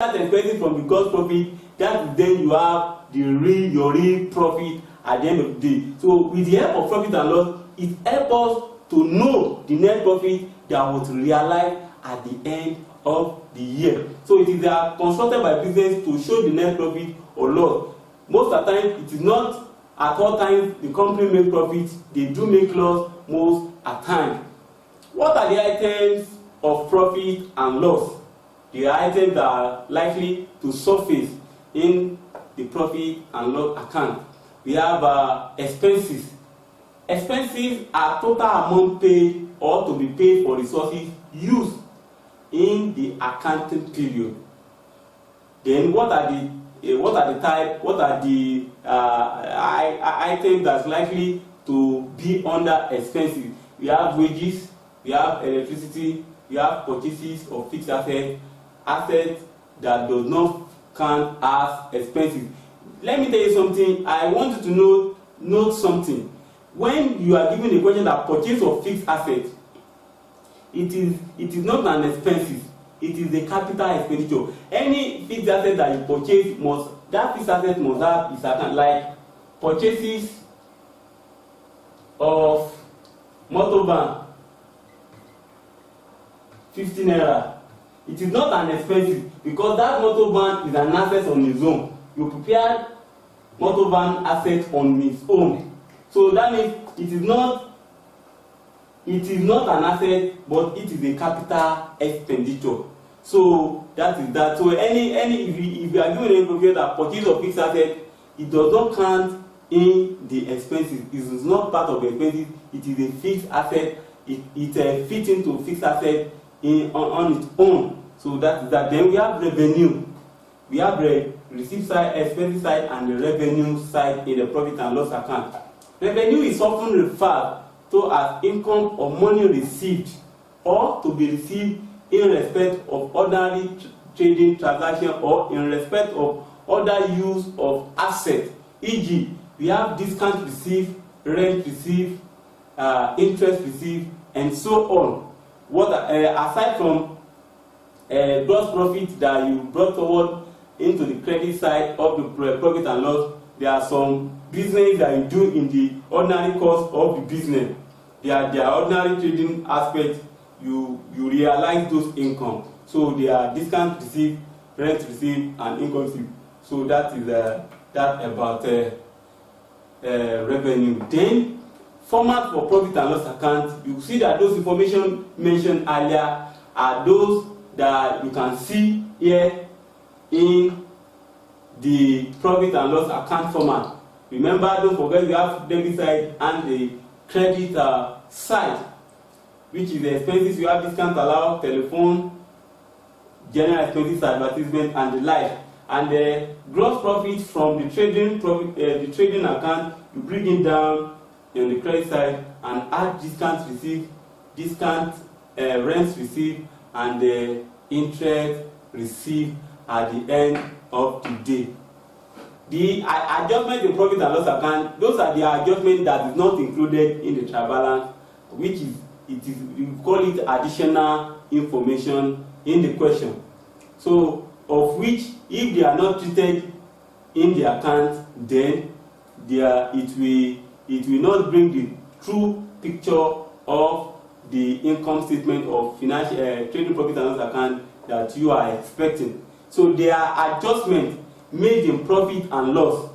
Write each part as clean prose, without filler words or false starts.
expenses from the gross profit, that then you have your real profit at the end of the day. So with the help of profit and loss, it helps us to know the net profit that was realized at the end of the year. So it is constructed by business to show the net profit or loss. Most of the time, it is not at all times the company make profit, they do make loss most at times. What are the items of profit and loss? The items that are likely to surface in the profit and loss account. We have expenses. Expenses are total amount paid or to be paid for resources used in the accounting period. Then what are the items that's likely to be under expenses? We have wages, we have electricity, we have purchases of fixed assets that does not count as expenses. Let me tell you something. I want you to note something. When you are given a question that purchase of fixed assets, it is not an expenses. It is a capital expenditure. Any fixed asset that you purchase that fixed asset must have its account, like purchases of motor van, 50 naira. It is not an expense because that motor van is an asset on its own. You prepare motor van asset on its own. So that means it is not an asset, but it is a capital expenditure. So that is that. So if you are given an information that purchase of fixed asset, it does not count in the expenses. It is not part of the expenses. It is a fixed asset. It fits into fixed asset on its own. So that is that. Then we have revenue. We have the receipt side, expense side, and the revenue side in the profit and loss account. Revenue is often referred to as income or money received or to be received in respect of ordinary trading transaction or in respect of other use of assets. E.g., we have discount received, rent received, interest received, and so on. Aside from gross profit that you brought forward into the credit side of the profit and loss, there are some business that you do in the ordinary course of the business. There are ordinary trading aspects. You realize those income. So there are discount received, rent received, and income received. So that is that about revenue. Then format for profit and loss account. You see that those information mentioned earlier are those that you can see here in the profit and loss account format. Remember, don't forget we have debit side and the credit side, which is the expenses. You have discount allowed, telephone, general expenses, advertisement, and the like. And the gross profit from the trading account, you bring it down on the credit side and add discount received, discount rents received, and the interest received at the end of the day. The adjustment in profit and loss account, those are the adjustments that is not included in the trial balance, which is we call it additional information in the question. So of which, if they are not treated in the account, then it will not bring the true picture of the income statement of financial trading profit and loss account that you are expecting. So there are adjustments made in profit and loss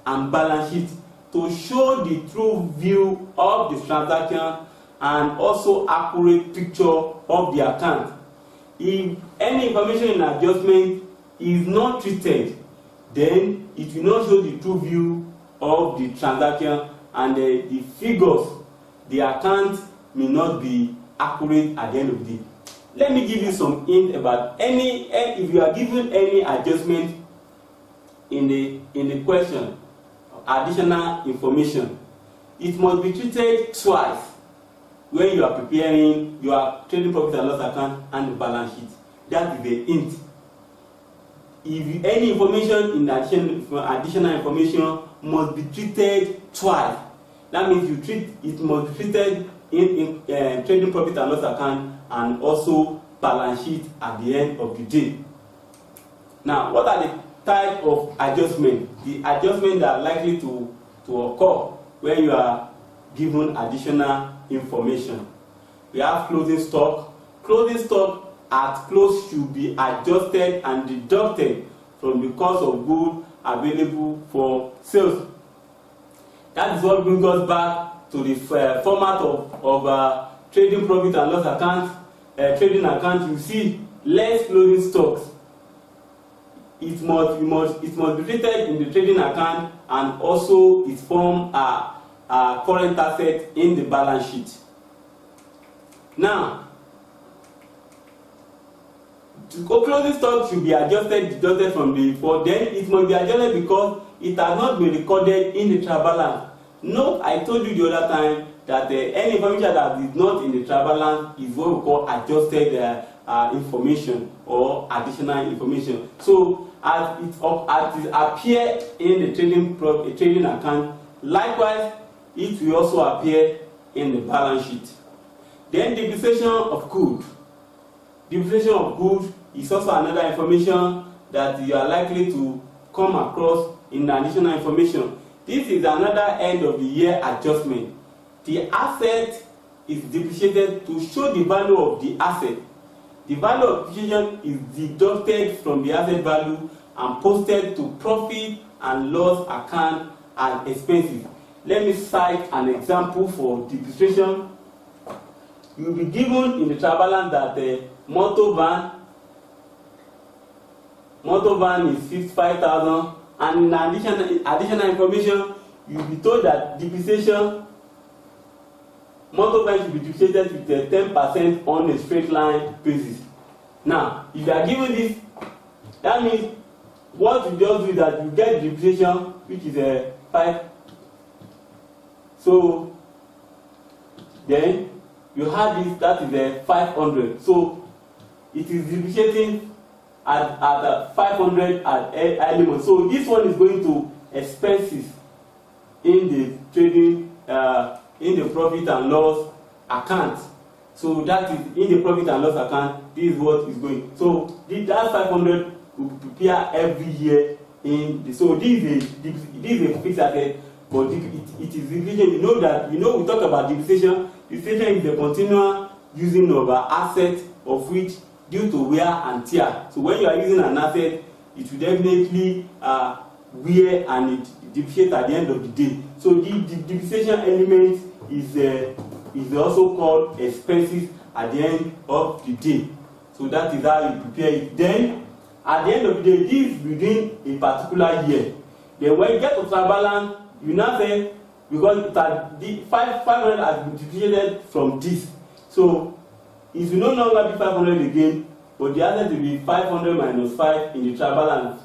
and balance sheet to show the true view of the transaction and also accurate picture of the account. If any information in adjustment is not treated, then it will not show the true view of the transaction, and the figures, the account may not be accurate at the end of the day. Let me give you some hint about if you are given any adjustment in the question, additional information, it must be treated twice when you are preparing your trading profit and loss account and the balance sheet. That is the hint. If any information in additional information must be treated twice. That means it must be treated in trading profit and loss account and also balance sheet at the end of the day. Now, what are the type of adjustment? The adjustment that are likely to occur when you are given additional information. We have closing stock. Closing stock at close should be adjusted and deducted from the cost of goods available for sales. That is what brings us back to the format of trading profit and loss account. Trading account, you see less closing stocks. It must be treated in the trading account, and also it form a current asset in the balance sheet. Now, closing stock should be deducted from the report. Then it must be adjusted because it has not been recorded in the trial balance. Note, I told you the other time that any information that is not in the trial balance is what we call adjusted information or additional information. So as it appears in the trading account, likewise it will also appear in the balance sheet. Then depreciation of goods. Depreciation of goods is also another information that you are likely to come across in additional information. This is another end of the year adjustment. The asset is depreciated to show the value of the asset. The value of depreciation is deducted from the asset value and posted to profit and loss account as expenses. Let me cite an example for depreciation. You will be given in the trial balance that the motor van is 55,000, and in additional information you will be told that depreciation motor van should be depreciated with 10% on a straight line basis. Now, if you are given this, that means what you just do is that you get depreciation, which is 5. So then you have this, that is 500. So it is depreciating at 500 at element. So this one is going to expenses in the trading in the profit and loss account. So that is in the profit and loss account. This is what is going. So that 500 will prepare every year in the, so this is a fixed asset, but it is depreciation. You know we talk about depreciation. Depreciation is the continual using of an asset of which due to wear and tear. So when you are using an asset, it will definitely wear and it depreciates at the end of the day. So the depreciation element is also called expenses at the end of the day. So that is how you prepare it. Then at the end of the day, this is within a particular year. Then when you get to trial balance, you now say, because the 500 has been depreciated from this. So it will no longer be 500 again, but the asset will be 500 minus 5 in the trial balance,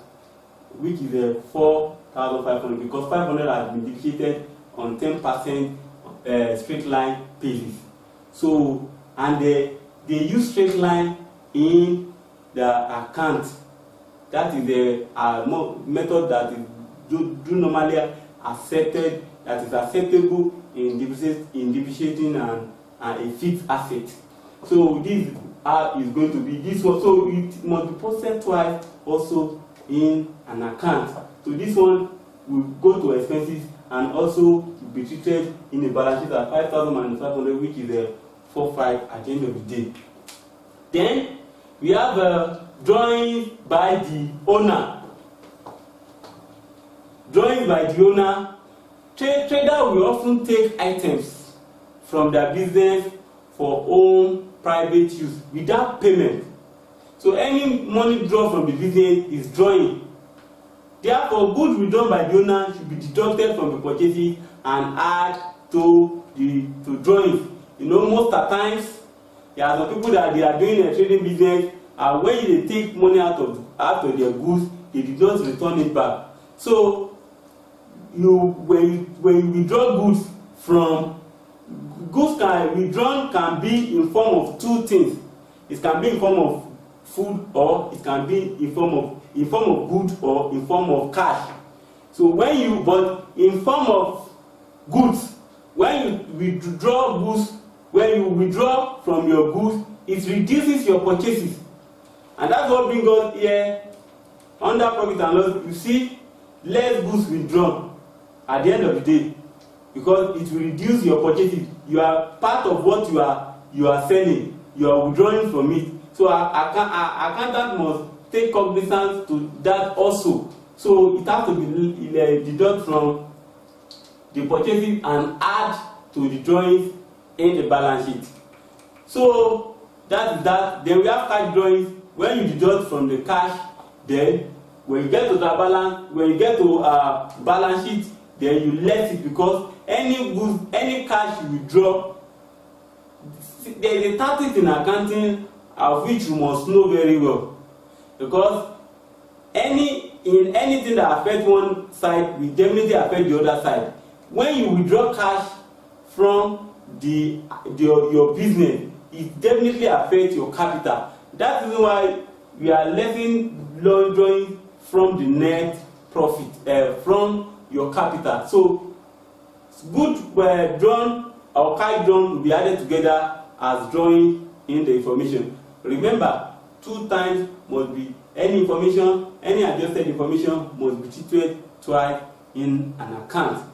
which is 4,500, because 500 has been depreciated on 10% straight line basis. So, and they use straight line in the account. That is the method that is do normally accepted, that is acceptable in depreciating a fixed asset. So this is going to be this one. So it must be posted twice also in an account. So this one will go to expenses and also be treated in a balance sheet at 5,000 minus 500, which is 4,500 at the end of the day. Then we have drawing by the owner. Drawing by the owner. Trader will often take items from their business for own private use without payment. So any money drawn from the business is drawing. Therefore, goods withdrawn by the owner should be deducted from the purchases and add to drawings. You know, most of the times there are some people that they are doing a trading business, and when they take money out of their goods, they did not return it back. So when you withdraw goods from goods can be in form of two things. It can be in form of food, or it can be in form of goods, or in form of cash. So but in form of goods, when you withdraw from your goods, it reduces your purchases, and that's what brings us here under profit and loss, you see less goods withdrawn at the end of the day, because it will reduce your purchases. You are part of what you are selling, you are withdrawing from it. So accountant must take cognizance to that also. So it has to be deducted from the purchases and add to the drawings in the balance sheet. So that is that. Then we have cash drawings. When you deduct from the cash, then when you get to the balance, when you get to balance sheet, then you less it, because any goods, any cash you withdraw, there is a tactic in accounting of which you must know very well, because anything that affects one side will definitely affect the other side. When you withdraw cash from your business, it definitely affects your capital. That is why we are letting loan drawing from the net profit from your capital. So goods were drawn or cash drawn will be added together as drawing in the information. Remember, 2 times must be any information, any adjusted information must be treated twice in an account.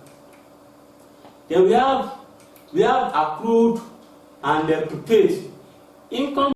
Then we have accrued and prepaid income.